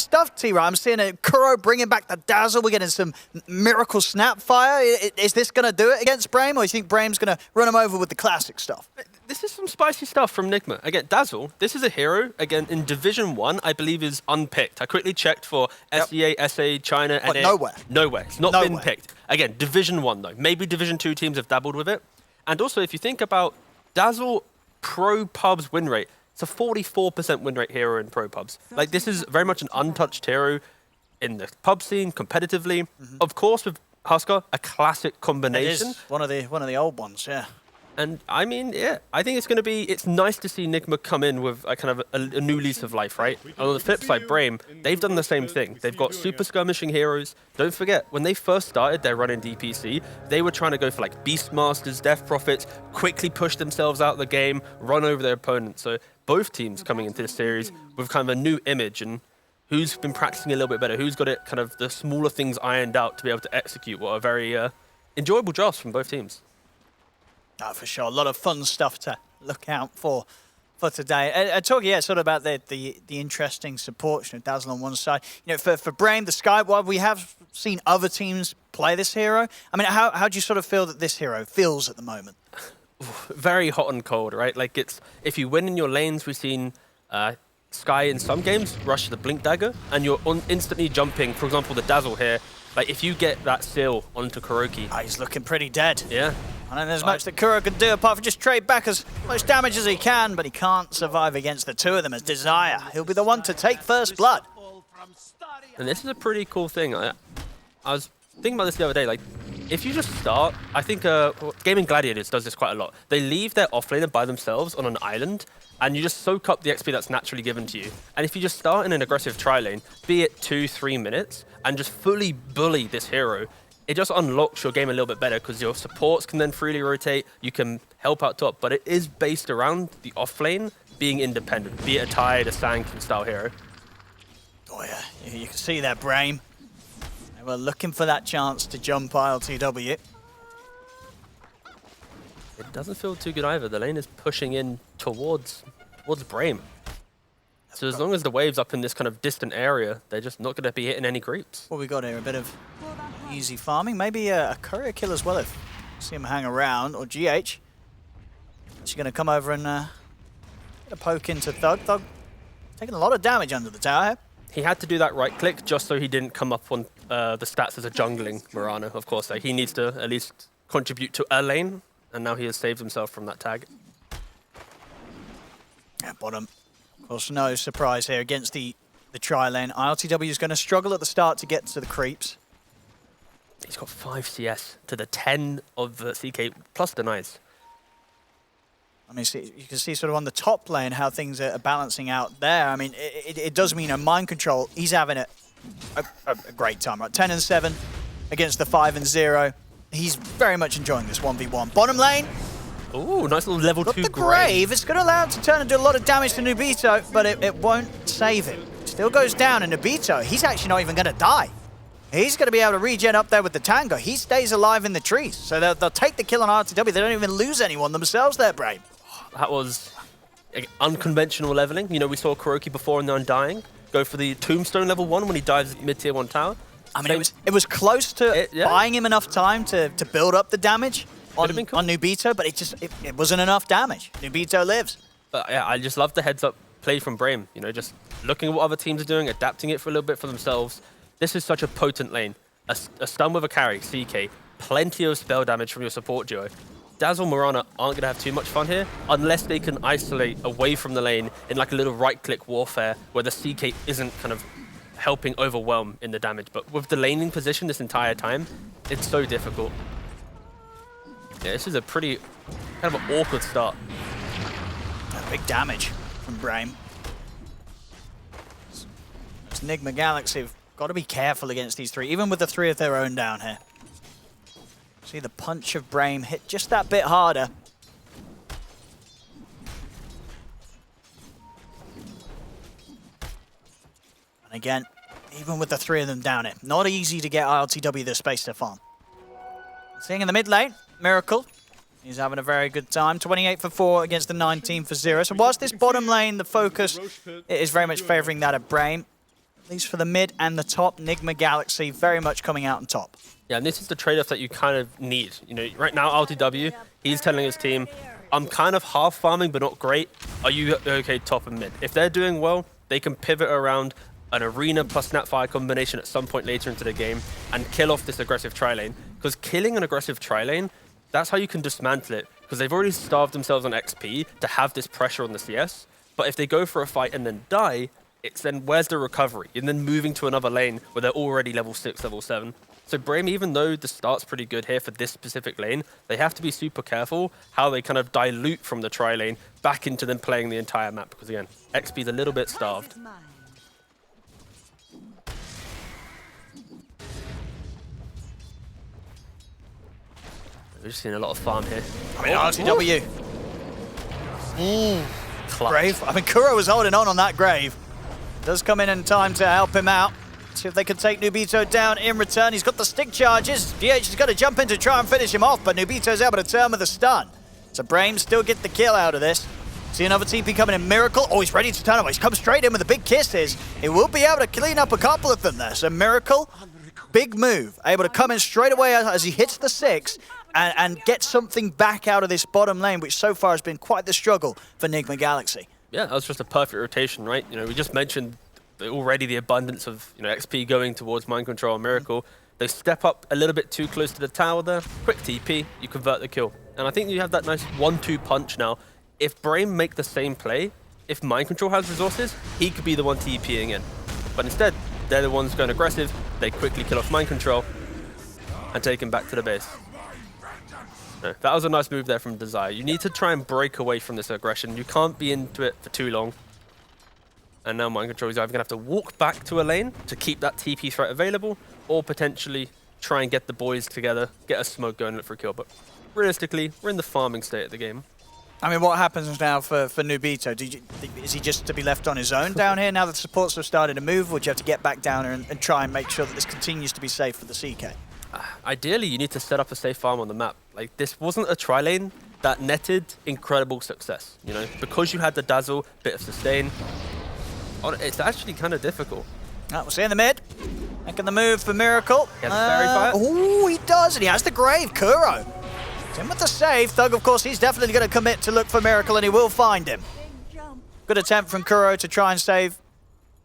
stuff, T-Right. I'm seeing a Kuro bringing back the Dazzle. We're getting some Miracle Snapfire. Is this going to do it against Brame, or do you think Brame's going to run him over with the classic stuff? This is some spicy stuff from Nigma. Again, Dazzle, this is a hero, again, in Division 1, I believe is unpicked. I quickly checked for SEA, SA, China, and nowhere? Nowhere. It's not been picked. Again, Division 1, though. Maybe Division 2 teams have dabbled with it. And also, if you think about Dazzle pro pubs win rate, it's a 44% win rate hero in pro pubs. Like, this is very much an untouched hero in the pub scene, competitively. Of course, with Huskar, a classic combination. It is one of the old ones, yeah. And I mean, yeah, I think it's nice to see Nigma come in with a kind of a new lease of life, right? And on the flip side, Brame, they've done the same thing. They've got super skirmishing heroes. Don't forget, when they first started their run in DPC, they were trying to go for like Beastmasters, Death Prophets, quickly push themselves out of the game, run over their opponents. So both teams coming into this series with kind of a new image, and who's been practicing a little bit better, who's got it kind of the smaller things ironed out to be able to execute what are very enjoyable drafts from both teams. Oh, for sure. A lot of fun stuff to look out for today. Talking, sort of about the interesting support. You know, Dazzle on one side. You know, for Brame, the Skyward, we have seen other teams play this hero. I mean, how do you sort of feel that this hero feels at the moment? Very hot and cold, right? Like, if you win in your lanes, we've seen Sky in some games rush the Blink Dagger, and you're instantly jumping. For example, the Dazzle here. Like, if you get that seal onto Kuroki... Oh, he's looking pretty dead. Yeah. I know there's much that Kuro can do apart from just trade back as much damage as he can, but he can't survive against the two of them as Desire. He'll be the one to take first blood. And this is a pretty cool thing. I was thinking about this the other day. Like, if you just start... I think Gaming Gladiators does this quite a lot. They leave their offlaner by themselves on an island, and you just soak up the XP that's naturally given to you. And if you just start in an aggressive tri-lane, be it 2-3 minutes, and just fully bully this hero, it just unlocks your game a little bit better because your supports can then freely rotate, you can help out top, but it is based around the offlane being independent, be it a Tide, a Sankin style hero. Oh yeah, you can see that Brame. They were looking for that chance to jump ILTW. It doesn't feel too good either. The lane is pushing in towards Brame. So as long as the wave's up in this kind of distant area, they're just not going to be hitting any creeps. What we got here, a bit of easy farming. Maybe a courier kill as well if you see him hang around, or GH. She's going to come over and get a poke into Thug. Thug taking a lot of damage under the tower here. He had to do that right click just so he didn't come up on the stats as a jungling Murano, of course. Like, he needs to at least contribute to a lane, and now he has saved himself from that tag. Yeah, bottom. Of course, no surprise here against the tri-lane. ILTW is going to struggle at the start to get to the creeps. He's got 5 CS to the 10 of the CK, plus denies. I mean, you can see sort of on the top lane how things are balancing out there. I mean, it does mean a mind control. He's having a great time, right? 10 and 7 against the 5 and 0. He's very much enjoying this 1v1. Bottom lane. Ooh, nice little level 2 the Grave. It's going to allow him to turn and do a lot of damage to Nubito, but it won't save him. Still goes down, and Nubito, he's actually not even going to die. He's going to be able to regen up there with the Tango. He stays alive in the trees, so they'll take the kill on RTW. They don't even lose anyone themselves there, Brame. That was unconventional leveling. You know, we saw Kuroki before in the Undying go for the Tombstone level 1 when he dives mid-tier 1 tower. I mean, it was close to buying him enough time to build up the damage on Nubito, but it wasn't enough damage. Nubito lives. But yeah, I just love the heads-up play from Brame. You know, just looking at what other teams are doing, adapting it for a little bit for themselves. This is such a potent lane. A stun with a carry, CK, plenty of spell damage from your support duo. Dazzle Murano aren't going to have too much fun here unless they can isolate away from the lane in like a little right-click warfare where the CK isn't kind of helping overwhelm in the damage. But with the laning position this entire time, it's so difficult. Yeah, this is a pretty kind of an awkward start. Big damage from Brame. It's Nigma Galaxy have got to be careful against these three, even with the 3 of their own down here. See the punch of Brame hit just that bit harder. And again, even with the 3 of them down it, not easy to get ILTW the space to farm. Seeing in the mid lane, Miracle. He's having a very good time. 28 for 4 against the 19 for 0. So whilst this bottom lane, the focus is very much favouring that of Brame, at least for the mid and the top. Nigma Galaxy very much coming out on top. Yeah, and this is the trade-off that you kind of need. You know, right now, LTW, he's telling his team, I'm kind of half farming, but not great. Are you okay top and mid? If they're doing well, they can pivot around an arena plus Snapfire combination at some point later into the game and kill off this aggressive tri-lane. Because killing an aggressive tri-lane, that's how you can dismantle it. Because they've already starved themselves on XP to have this pressure on the CS. But if they go for a fight and then die, it's then where's the recovery? And then moving to another lane where they're already level 6, level 7. So Brame, even though the start's pretty good here for this specific lane, they have to be super careful how they kind of dilute from the tri-lane back into them playing the entire map. Because again, XP's a little bit starved. We're just seeing a lot of farm here. I mean, RTW. Clutch. Grave. I mean, Kuro was holding on that Grave. Does come in time to help him out. See if they can take Nubito down in return. He's got the stick charges. GH has got to jump in to try and finish him off, but Nubito's able to turn with a stun. So Brame still get the kill out of this. See another TP coming in. Miracle. Oh, he's ready to turn away. He's come straight in with the big kisses. He will be able to clean up a couple of them there. So Miracle, big move. Able to come in straight away as he hits the 6 and get something back out of this bottom lane, which so far has been quite the struggle for Nigma Galaxy. Yeah, that was just a perfect rotation, right? You know, we just mentioned already the abundance of XP going towards Mind Control and Miracle. They step up a little bit too close to the tower there. Quick TP, you convert the kill. And I think you have that nice 1-2 punch now. If Brame make the same play, if Mind Control has resources, he could be the one TPing in. But instead, they're the ones going aggressive. They quickly kill off Mind Control and take him back to the base. No, that was a nice move there from Desire. You need to try and break away from this aggression. You can't be into it for too long. And now Mind Control is either going to have to walk back to a lane to keep that TP threat available, or potentially try and get the boys together, get a smoke going, look for a kill. But realistically, we're in the farming state of the game. I mean, what happens now for Nubito? Is he just to be left on his own down here now that the supports have started to move, or do you have to get back down here and try and make sure that this continues to be safe for the CK? Ideally, you need to set up a safe farm on the map. Like, this wasn't a tri-lane that netted incredible success, you know? Because you had the dazzle, bit of sustain, it's actually kind of difficult. We'll see in the mid. Making the move for Miracle. He has the fairy fire. Oh, he does, and he has the Grave. Kuro. He's in with the save. Thug, of course, he's definitely going to commit to look for Miracle, and he will find him. Good attempt from Kuro to try and save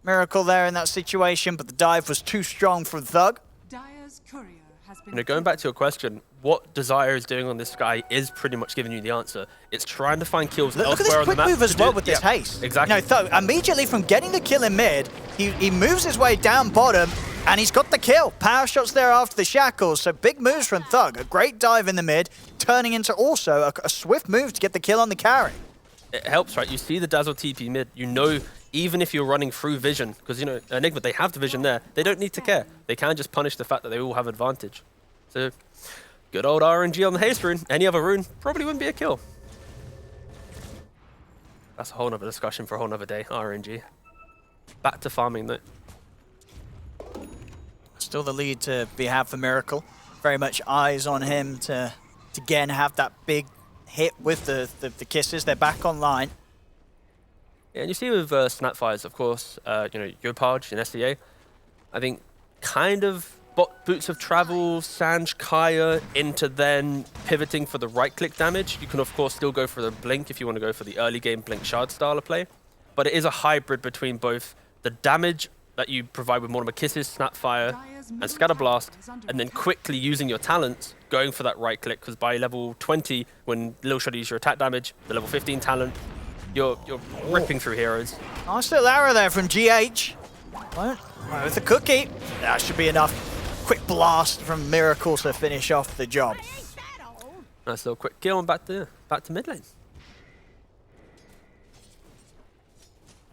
Miracle there in that situation, but the dive was too strong from Thug. You know, going back to your question, what Desire is doing on this guy is pretty much giving you the answer. It's trying to find kills elsewhere on the map. Look at this quick move as well with this haste. Exactly. You know, Thug, immediately from getting the kill in mid, he moves his way down bottom, and he's got the kill. Power shots there after the shackles, so big moves from Thug. A great dive in the mid, turning into also a swift move to get the kill on the carry. It helps, right? You see the Dazzle TP mid, you know, even if you're running through vision, because, you know, Enigma, they have the vision there, they don't need to care. They can just punish the fact that they all have advantage. So, good old RNG on the haste rune. Any other rune probably wouldn't be a kill. That's a whole nother discussion for a whole nother day, RNG. Back to farming though. Still the lead to have for Miracle. Very much eyes on him to again have that big hit with the kisses. They're back online. Yeah, and you see with Snapfires, of course, you know, Yopaj and SCA, I think kind of Boots of Travel, Sanj, Kaya into then pivoting for the right-click damage. You can, of course, still go for the Blink if you want to go for the early game Blink Shard style of play. But it is a hybrid between both the damage that you provide with Mortimer Kisses, Snapfire, and Scatter Blast, and then quickly using your talents, going for that right-click, because by level 20, when Lil Shot uses your attack damage, the level 15 talent, you're ripping through heroes. Nice little arrow there from GH. Right, with the cookie. That should be enough. Quick blast from Miracle to finish off the job. Nice little quick kill and back to mid lane.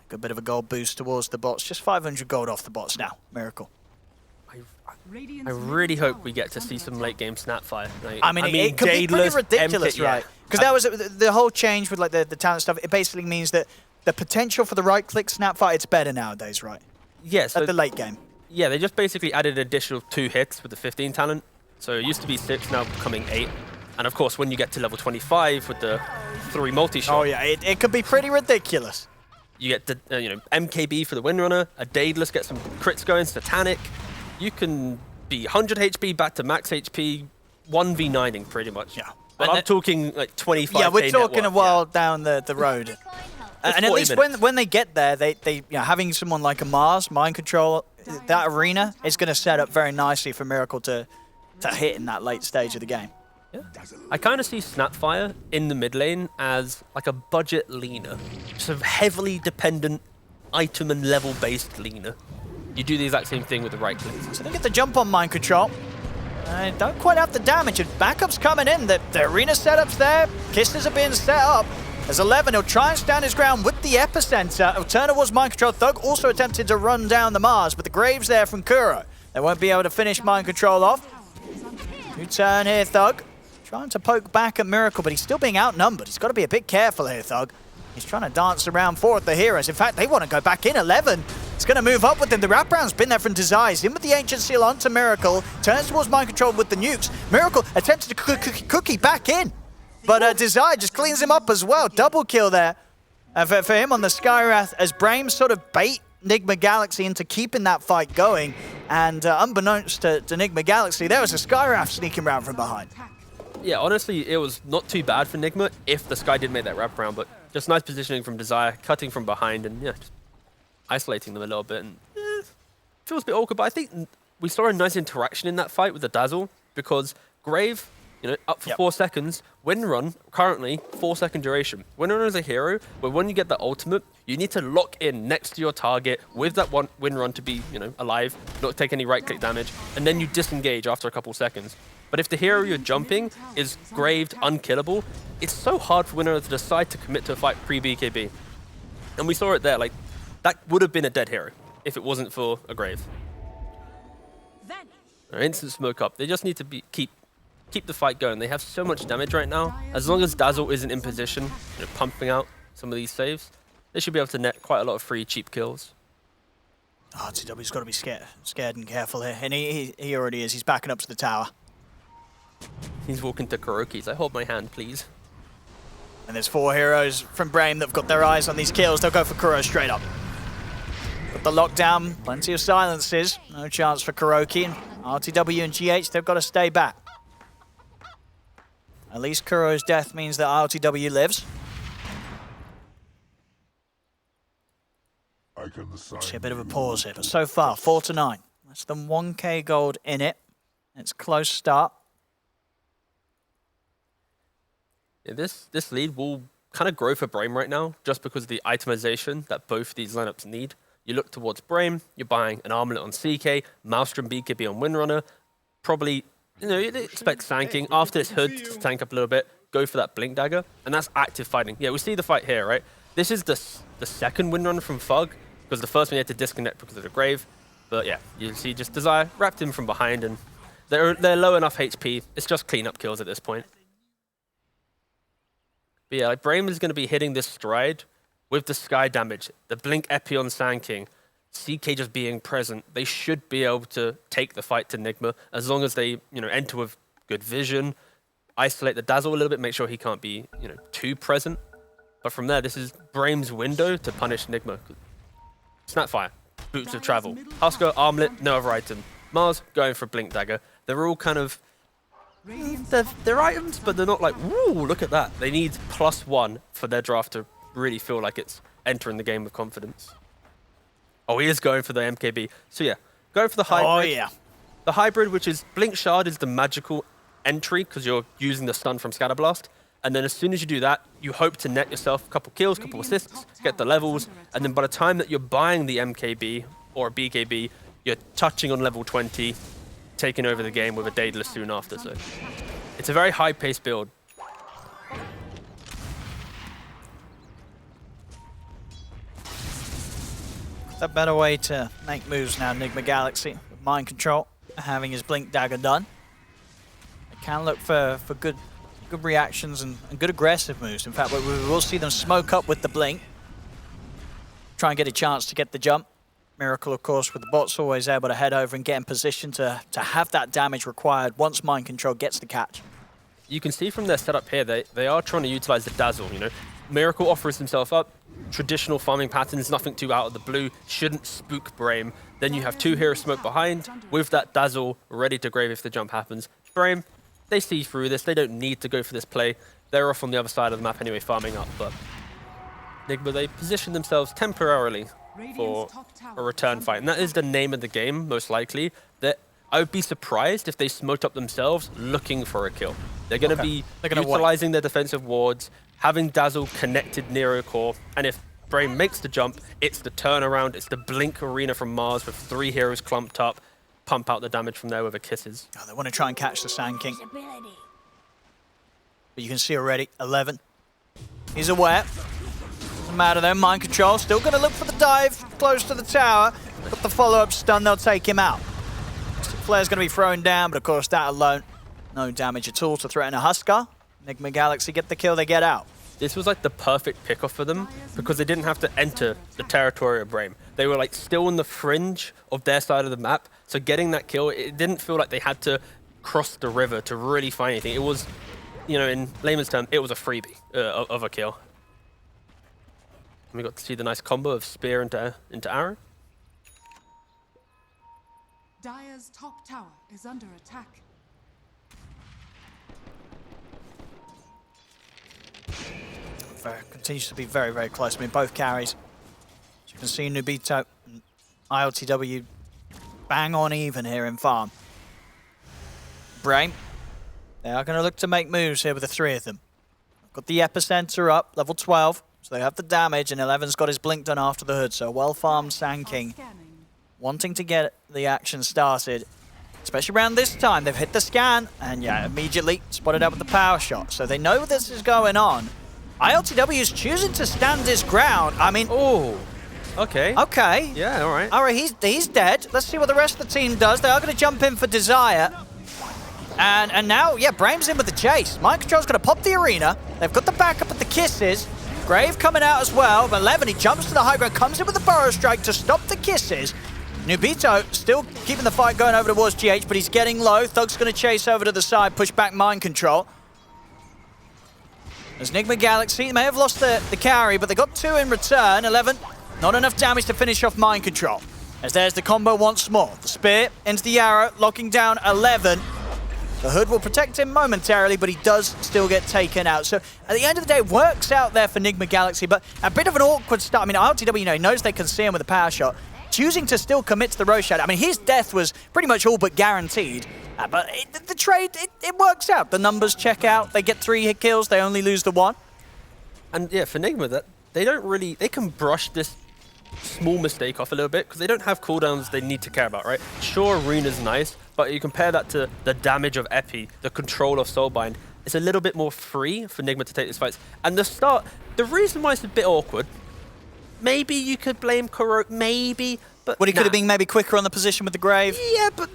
Good bit of a gold boost towards the bots. Just 500 gold off the bots now. Miracle. I really hope we get to see some late game Snapfire. Like, I mean, it could be pretty ridiculous, right? Because that was the whole change with like the talent stuff. It basically means that the potential for the right click Snapfire, it's better nowadays, right? Yes. Yeah, so at the late game. Yeah, they just basically added an additional 2 hits with the 15 talent. So it used to be 6, now becoming 8. And of course, when you get to level 25 with the 3 multi-shot... Oh yeah, it could be pretty ridiculous. You get MKB for the Windrunner, a Daedalus, get some crits going, Satanic. You can be 100 HP back to max HP, 1v9ing pretty much. Yeah. But I'm talking like 25. Yeah, we're talking a while down the road. And at least when they get there, they having someone like a Mars, Mind Control, that arena is going to set up very nicely for Miracle to hit in that late stage of the game. Yeah. I kind of see Snapfire in the mid lane as like a budget leaner, sort of heavily dependent item and level based leaner. You do the exact same thing with the right click. So they get the jump on Mind Control. Don't quite have the damage, and backup's coming in. The arena setup's there. Kisses are being set up. As 11, he'll try and stand his ground with the epicenter. He'll turn towards Mind Control. Thug also attempted to run down the Mars, but the Graves there from Kuro. They won't be able to finish Mind Control off. Good turn here, Thug. Trying to poke back at Miracle, but he's still being outnumbered. He's got to be a bit careful here, Thug. He's trying to dance around for the heroes. In fact, they want to go back in. 11. It's going to move up with him. The wraparound's been there from Desire. He's in with the Ancient Seal onto Miracle. Turns towards Mind Control with the nukes. Miracle attempted to cookie back in. But Desire just cleans him up as well. Double kill there for him on the Skywrath as Brame sort of bait Nigma Galaxy into keeping that fight going. And unbeknownst to Nigma Galaxy, there was a Skywrath sneaking around from behind. Yeah, honestly, it was not too bad for Nigma if the Sky did make that wraparound, but just nice positioning from Desire, cutting from behind, and yeah, just isolating them a little bit. And feels a bit awkward, but I think we saw a nice interaction in that fight with the Dazzle, because Grave, up for 4 seconds. Windrun, currently, 4-second duration. Windrun is a hero, but when you get the ultimate, you need to lock in next to your target with that one Windrun to be, alive, not take any right-click damage, and then you disengage after a couple seconds. But if the hero you're jumping is Graved unkillable, it's so hard for Windrunner to decide to commit to a fight pre-BKB. And we saw it there, that would have been a dead hero if it wasn't for a Grave. Instant smoke up. They just need to keep the fight going. They have so much damage right now. As long as Dazzle isn't in position, pumping out some of these saves, they should be able to net quite a lot of free, cheap kills. RTW's got to be scared and careful here. And he already is. He's backing up to the tower. He's walking to Kuroki's. Hold my hand, please. And there's 4 heroes from Brame that have got their eyes on these kills. They'll go for Kuro straight up. Got the lockdown, plenty of silences. No chance for Kuroki. And RTW and GH, they've got to stay back. At least Kuro's death means that RTW lives. See a bit of a pause here, but so far, 4-9. Less than 1k gold in it. It's a close start. Yeah, this lead will kind of grow for Brame right now, just because of the itemization that both these lineups need. You look towards Brame, you're buying an Armlet on CK, Maelstrom BKB on Windrunner, probably, you'd expect Sanking after this Hood to tank up a little bit, go for that Blink Dagger, and that's active fighting. Yeah, we see the fight here, right? This is the second Windrunner from Fug, because the first one he had to disconnect because of the Grave. But yeah, you see just Desire wrapped him from behind, and they're low enough HP. It's just cleanup kills at this point. But yeah, Brame is going to be hitting this stride with the Sky damage, the Blink Epi on Sand King, CK just being present. They should be able to take the fight to Nigma as long as they, enter with good vision, isolate the Dazzle a little bit, make sure he can't be, too present. But from there, this is Brame's window to punish Nigma. Snapfire, Boots of Travel, Husker, Armlet, no other item. Mars going for Blink Dagger. They're all kind of they're items, but they're not like, woo, look at that. They need +1 for their draft to really feel like it's entering the game with confidence. Oh, he is going for the MKB. So yeah, going for the hybrid. Oh yeah. The hybrid, which is Blink Shard, is the magical entry because you're using the stun from Scatterblast. And then as soon as you do that, you hope to net yourself a couple kills, couple assists, get the levels. And then by the time that you're buying the MKB or a BKB, you're touching on level 20, taking over the game with a Daedalus soon after. So it's a very high-paced build. A better way to make moves now, Nigma Galaxy. With Mind Control, having his Blink Dagger done. They can look for good reactions and good aggressive moves. In fact, we will see them smoke up with the Blink. Try and get a chance to get the jump. Miracle, of course, with the bots always able to head over and get in position to have that damage required once Mind Control gets the catch. You can see from their setup here, they are trying to utilize the Dazzle, Miracle offers himself up. Traditional farming patterns, nothing too out of the blue, shouldn't spook Brame. Then you have 2 heroes smoke behind, with that Dazzle ready to grave if the jump happens. Brame, they see through this, they don't need to go for this play. They're off on the other side of the map anyway, farming up, but Nigma, they position themselves temporarily for a return fight, and that is the name of the game, most likely. That I would be surprised if they smoked up themselves looking for a kill. They're going to be utilizing their defensive wards, having Dazzle connected near a core, and if Brame makes the jump, it's the turnaround, it's the blink arena from Mars with 3 heroes clumped up, pump out the damage from there with a kisses. Oh, they want to try and catch the Sand King. But you can see already, 11. He's aware. Doesn't matter though, mind control. Still going to look for the dive close to the tower. Got the follow-up stun, they'll take him out. Flare's going to be thrown down, but of course that alone, no damage at all to threaten a Huskar. Nigma Galaxy get the kill, they get out. This was like the perfect pickoff for them because they didn't have to enter the territory of Brame. They were like still on the fringe of their side of the map, so getting that kill, it didn't feel like they had to cross the river to really find anything. It was, you know, in layman's terms, it was a freebie of a kill. And we got to see the nice combo of spear into arrow. Dire's top tower is under attack. Continues to be very, very close. I mean, both carries. As you can see, Nubito and ILTW bang on even here in farm. Brame, they are going to look to make moves here with the 3 of them. Got the epicenter up, level 12, so they have the damage, and 11's got his blink done after the hood, so well-farmed Sand King. Wanting to get the action started, especially around this time. They've hit the scan, and yeah, immediately spotted out with the power shot, so they know this is going on. ILTW is choosing to stand his ground. I mean... Oh, okay. Okay. Yeah, all right. All right, he's dead. Let's see what the rest of the team does. They are going to jump in for Desire. And now, yeah, Brame's in with the chase. Mind Control's going to pop the arena. They've got the backup of the kisses. Grave coming out as well. But 11, he jumps to the high ground, comes in with the Burrow Strike to stop the kisses. Nubito still keeping the fight going over towards GH, but he's getting low. Thug's going to chase over to the side, push back Mind Control. As Nigma Galaxy may have lost the carry, but they got 2 in return. 11, not enough damage to finish off Mind Control. As there's the combo once more. The spear into the arrow, locking down 11. The hood will protect him momentarily, but he does still get taken out. So at the end of the day, works out there for Nigma Galaxy, but a bit of an awkward start. I mean, ILTW, you know, knows they can see him with a power shot. Choosing to still commit to the Rose Shadow. I mean, his death was pretty much all but guaranteed. But the trade, it works out. The numbers check out. They get 3 hit kills. They only lose the 1. And yeah, for Nigma, that they can brush this small mistake off a little bit because they don't have cooldowns they need to care about, right? Sure, Arena's nice, but you compare that to the damage of Epi, the control of Soulbind. It's a little bit more free for Nigma to take these fights. And the reason why it's a bit awkward, maybe you could blame Kurok, maybe, but Well, he could have been maybe quicker on the position with the Grave. Yeah, but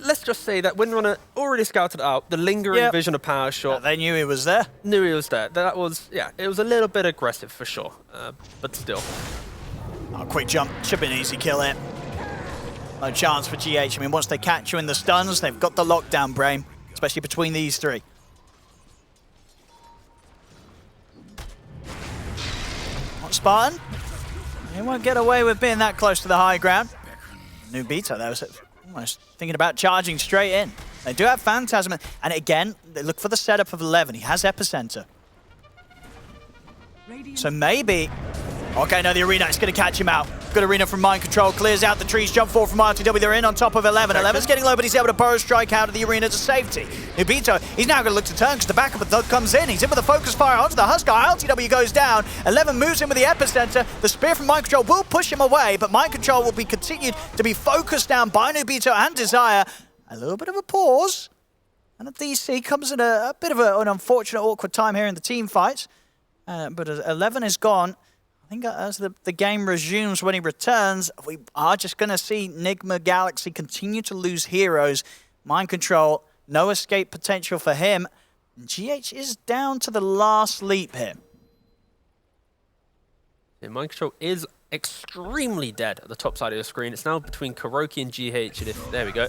let's just say that Windrunner already scouted out the lingering vision of power shot. They knew he was there. Knew he was there. That was, yeah, it was a little bit aggressive for sure, but still. Oh, quick jump. Should be an easy kill here. No chance for GH. I mean, once they catch you in the stuns, they've got the lockdown, Brame, especially between these 3. Not Spartan. He won't get away with being that close to the high ground. Nubito, that was almost thinking about charging straight in. They do have Phantasm, and again, they look for the setup of 11. He has Epicenter. So maybe... Okay, no, the arena is going to catch him out. Good arena from Mind Control, clears out the trees, jump forward from RTW. They're in on top of 11. 11's getting low, but he's able to Burrow Strike out of the arena to safety. Nubito, he's now going to look to turn because the backup of Thug comes in. He's in with a focus fire onto the Huskar. RTW goes down. 11 moves in with the Epicenter. The spear from Mind Control will push him away, but Mind Control will be continued to be focused down by Nubito and Desire. A little bit of a pause. And the DC comes in a bit of an unfortunate, awkward time here in the team fights. But 11 is gone. I think as the game resumes when he returns, we are just going to see Nigma Galaxy continue to lose heroes. Mind Control, no escape potential for him. And GH is down to the last leap here. Yeah, Mind Control is extremely dead at the top side of the screen. It's now between Kuroki and GH, and there we go.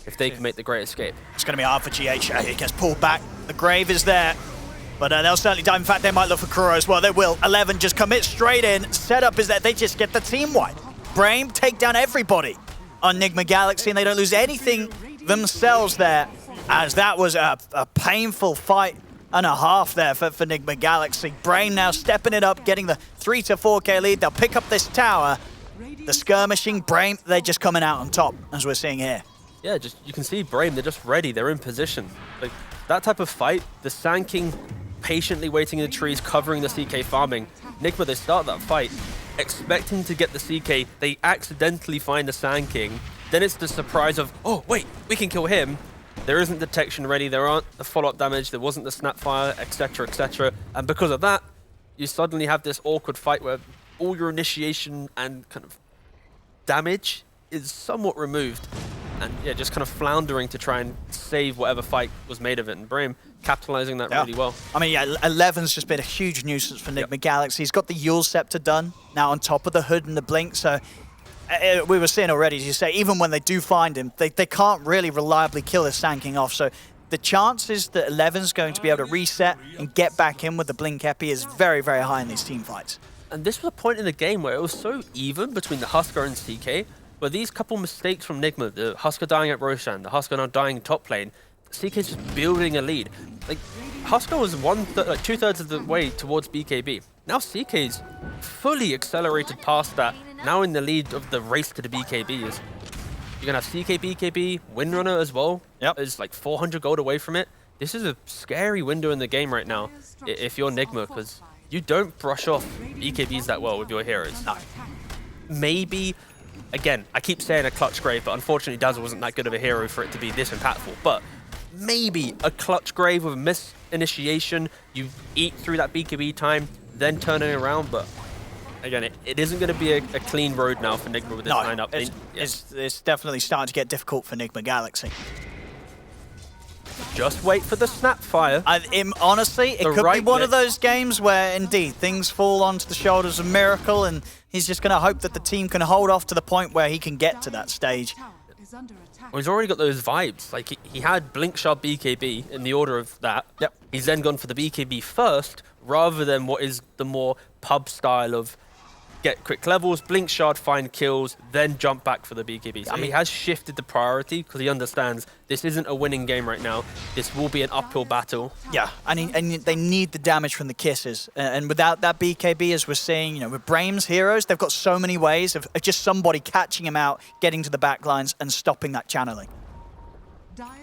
If they can make the great escape. It's going to be hard for GH. He gets pulled back. The Grave is there. But they'll certainly die. In fact, they might look for Kuro as well. They will. 11 just commit straight in. Setup is that they just get the team wipe. Brame take down everybody on Nigma Galaxy, and they don't lose anything themselves there, as that was a painful fight and a half there for Nigma Galaxy. Brame now stepping it up, getting the 3 to 4K lead. They'll pick up this tower. The skirmishing, Brame, they're just coming out on top, as we're seeing here. Yeah, just you can see Brame, they're just ready, they're in position. Like that type of fight, the Sand King patiently waiting in the trees, covering the CK farming. Nigma, they start that fight expecting to get the CK, they accidentally find the Sand King. Then it's the surprise of, oh wait, we can kill him. There isn't detection ready, there aren't the follow-up damage, there wasn't the snapfire, etc, etc. And because of that, you suddenly have this awkward fight where all your initiation and kind of damage is somewhat removed. And yeah, just kind of floundering to try and save whatever fight was made of it. And Brame capitalizing that really well. I mean, yeah, 11's just been a huge nuisance for Nigma Galaxy. He's got the Yule Scepter done now on top of the hood and the blink. So we were seeing already, as you say, even when they do find him, they can't really reliably kill the Sand King off. So the chances that 11's going to be able to reset and get back in with the blink epi is very, very high in these team fights. And this was a point in the game where it was so even between the Husker and CK. But these couple mistakes from Nigma, the Husker dying at Roshan, the Husker now dying top lane, CK's just building a lead. Like, Husker was 2/3 of the way towards BKB. Now CK's fully accelerated past that, now in the lead of the race to the BKB. You're gonna have CK, BKB, Windrunner as well. Yep. Is like 400 gold away from it. This is a scary window in the game right now if you're Nigma, because you don't brush off BKBs that well with your heroes. No. Maybe, again, I keep saying a Clutch Grave, but unfortunately Dazzle wasn't that good of a hero for it to be this impactful. But maybe a Clutch Grave with a misinitiation, you eat through that BKB time, then turn it around. But again, it isn't going to be a clean road now for Nigma with this lineup. It's definitely starting to get difficult for Nigma Galaxy. Just wait for the Snapfire. Honestly, it could be one of those games where, indeed, things fall onto the shoulders of Miracle, and he's just going to hope that the team can hold off to the point where he can get to that stage. Well, he's already got those vibes. Like, he had Blink Shard BKB in the order of that. Yep. He's then gone for the BKB first, rather than what is the more pub style of get quick levels, Blink Shard, find kills, then jump back for the BKB. So he has shifted the priority because he understands this isn't a winning game right now. This will be an uphill battle. Yeah, and they need the damage from the kisses. And without that BKB, as we're seeing, you know, with Brame's heroes, they've got so many ways of just somebody catching him out, getting to the back lines, and stopping that channeling.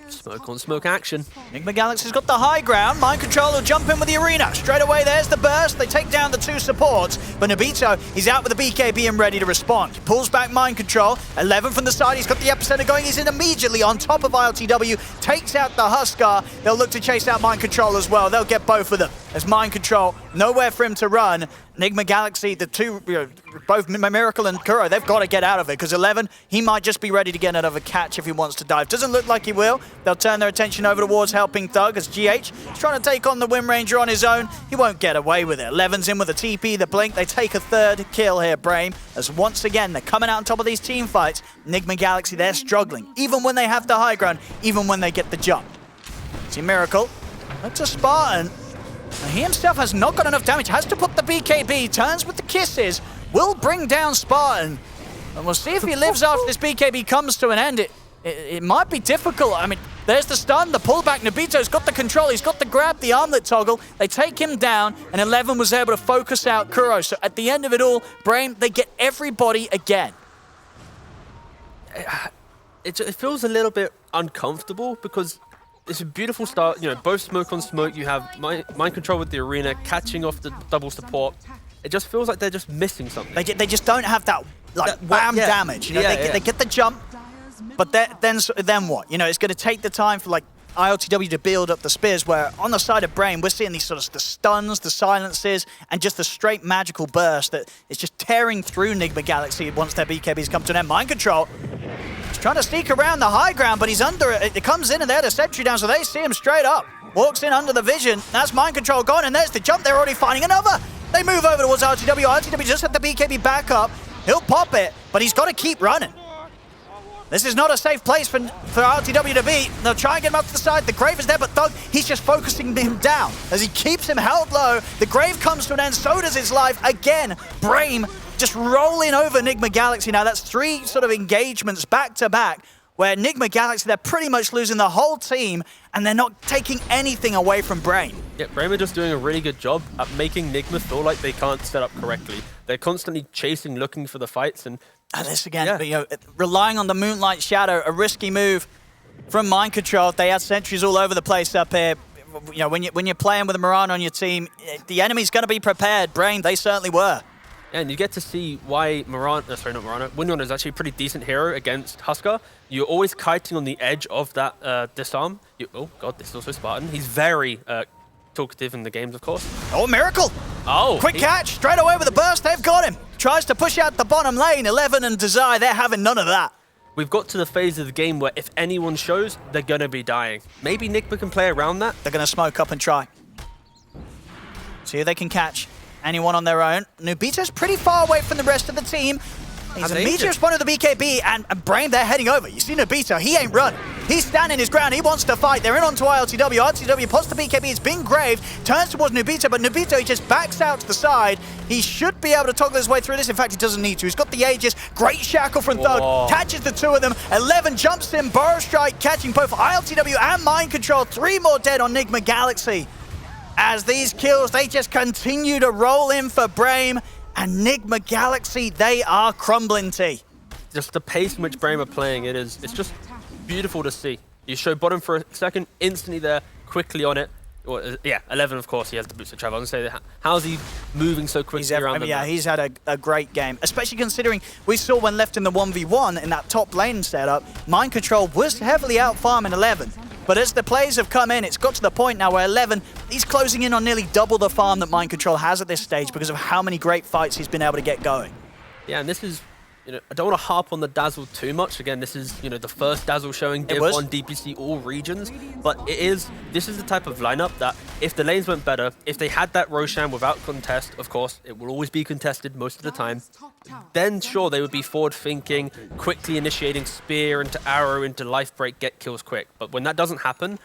Smoke on smoke action. Nigma Galaxy's got the high ground. Mind Control will jump in with the arena. Straight away, there's the burst. They take down the two supports. But Nobito, he's out with the BKB and ready to respond. He pulls back Mind Control. 11 from the side. He's got the epicenter going. He's in immediately on top of ILTW. Takes out the Huskar. They'll look to chase out Mind Control as well. They'll get both of them. As Mind Control, nowhere for him to run. Nigma Galaxy, the two, both Miracle and Kuro, they've got to get out of it, because 11, he might just be ready to get out of a catch if he wants to dive. Doesn't look like he will. They'll turn their attention over towards helping Thug, as GH is trying to take on the Wind Ranger on his own. He won't get away with it. 11's in with a TP, the Blink. They take a third kill here, Brame, as once again, they're coming out on top of these team fights. Nigma Galaxy, they're struggling, even when they have the high ground, even when they get the jump. See Miracle, that's a Spartan. He himself has not got enough damage, has to put the BKB, turns with the kisses, will bring down Spartan. And we'll see if he lives after this BKB comes to an end. It might be difficult. I mean, there's the stun, the pullback. Nobito's got the control, he's got the grab, the armlet toggle. They take him down, and 11 was able to focus out Kuro. So at the end of it all, Brame, they get everybody again. It feels a little bit uncomfortable, because it's a beautiful start, you know, both smoke on smoke. You have mind control with the arena, catching off the double support. It just feels like they're just missing something. They just don't have that, like, wham damage. You know, they get the jump, but then what? You know, it's going to take the time for, like, ILTW to build up the spears, where on the side of Brame, we're seeing these sort of the stuns, the silences, and just the straight magical burst that is just tearing through Nigma Galaxy once their BKBs come to an end. Mind Control, he's trying to sneak around the high ground, but he's under it. It comes in and they're the sentry down, so they see him straight up. Walks in under the vision. That's Mind Control gone, and there's the jump. They're already finding another. They move over towards RTW. RTW just had the BKB back up. He'll pop it, but he's got to keep running. This is not a safe place for RTW to be. They'll try and get him up to the side. The Grave is there, but Thug, he's just focusing him down. As he keeps him held low, the Grave comes to an end, so does his life. Again, Brame just rolling over Nigma Galaxy. Now, that's 3 sort of engagements back-to-back, where Nigma Galaxy, they're pretty much losing the whole team, and they're not taking anything away from Brame. Yeah, Brame are just doing a really good job at making Nigma feel like they can't set up correctly. They're constantly chasing, looking for the fights, and this again, yeah. but, you know, relying on the Moonlight Shadow, a risky move from Mind Control. They had sentries all over the place up here. You know, when you're playing with a Mirana on your team, the enemy's going to be prepared. Brame, they certainly were. Yeah, and you get to see why Winyon is actually a pretty decent hero against Husker. You're always kiting on the edge of that disarm. Oh god, this is also Spartan. He's very talkative in the games, of course. Oh, Miracle! Oh! Quick catch, straight away with a burst, they've got him. Tries to push out the bottom lane, 11 and Desire, they're having none of that. We've got to the phase of the game where if anyone shows, they're gonna be dying. Maybe Nigma can play around that. They're gonna smoke up and try. See if they can catch anyone on their own. Nubita's pretty far away from the rest of the team. He's immediately responded to the BKB, and Brame, they're heading over. You see Nubita, he ain't run. He's standing his ground, he wants to fight. They're in onto ILTW. ILTW pots the BKB, it's been graved, turns towards Nubita, but Nubita, he just backs out to the side. He should be able to toggle his way through this. In fact, he doesn't need to. He's got the Aegis, great shackle from Thug, catches the 2 of them. 11 jumps in, Burrow Strike, catching both ILTW and Mind Control. 3 more dead on Nigma Galaxy. As these kills, they just continue to roll in for Brame. And Nigma Galaxy, they are crumbling, T. Just the pace in which Brame are playing, it's just beautiful to see. You show bottom for a second, instantly there, quickly on it. Well, yeah, 11, of course, he has the boost of travel. I was going to say, how's he moving so quickly around them? Yeah, he's had a great game, especially considering we saw when left in the 1v1 in that top lane setup, Mind Control was heavily out farming 11. But as the plays have come in, it's got to the point now where 11, he's closing in on nearly double the farm that Mind Control has at this stage because of how many great fights he's been able to get going. Yeah, and this is, I don't want to harp on the Dazzle too much. Again, this is, the first Dazzle showing Div 1 DPC all regions. But this is the type of lineup that if the lanes went better, if they had that Roshan without contest, of course, it will always be contested most of the time, then sure, they would be forward thinking, quickly initiating spear into arrow, into life break, get kills quick. But when that doesn't happen,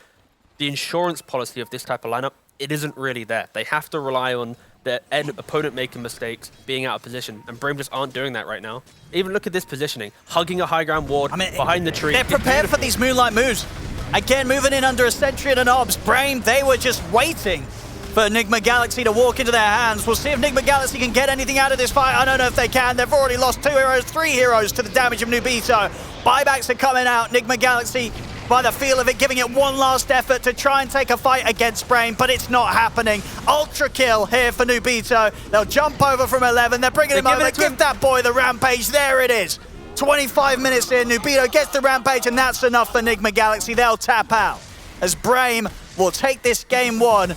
the insurance policy of this type of lineup, it isn't really there. They have to rely on their opponent making mistakes, being out of position, and Brame just aren't doing that right now. Even look at this positioning, hugging a high ground ward behind the tree. They're prepared for these Moonlight moves. Again, moving in under a sentry and an obs. Brame, they were just waiting for Nigma Galaxy to walk into their hands. We'll see if Nigma Galaxy can get anything out of this fight. I don't know if they can. They've already lost 2 heroes, 3 heroes to the damage of Nubito. Buybacks are coming out. Nigma Galaxy, by the feel of it, giving it one last effort to try and take a fight against Brame, but it's not happening. Ultra kill here for Nubito. They'll jump over from 11. They're bringing him over. Give that boy the rampage. There it is. 25 minutes in. Nubito gets the rampage, and that's enough for Nigma Galaxy. They'll tap out as Brame will take this game 1.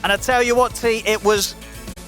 And I tell you what, T, it was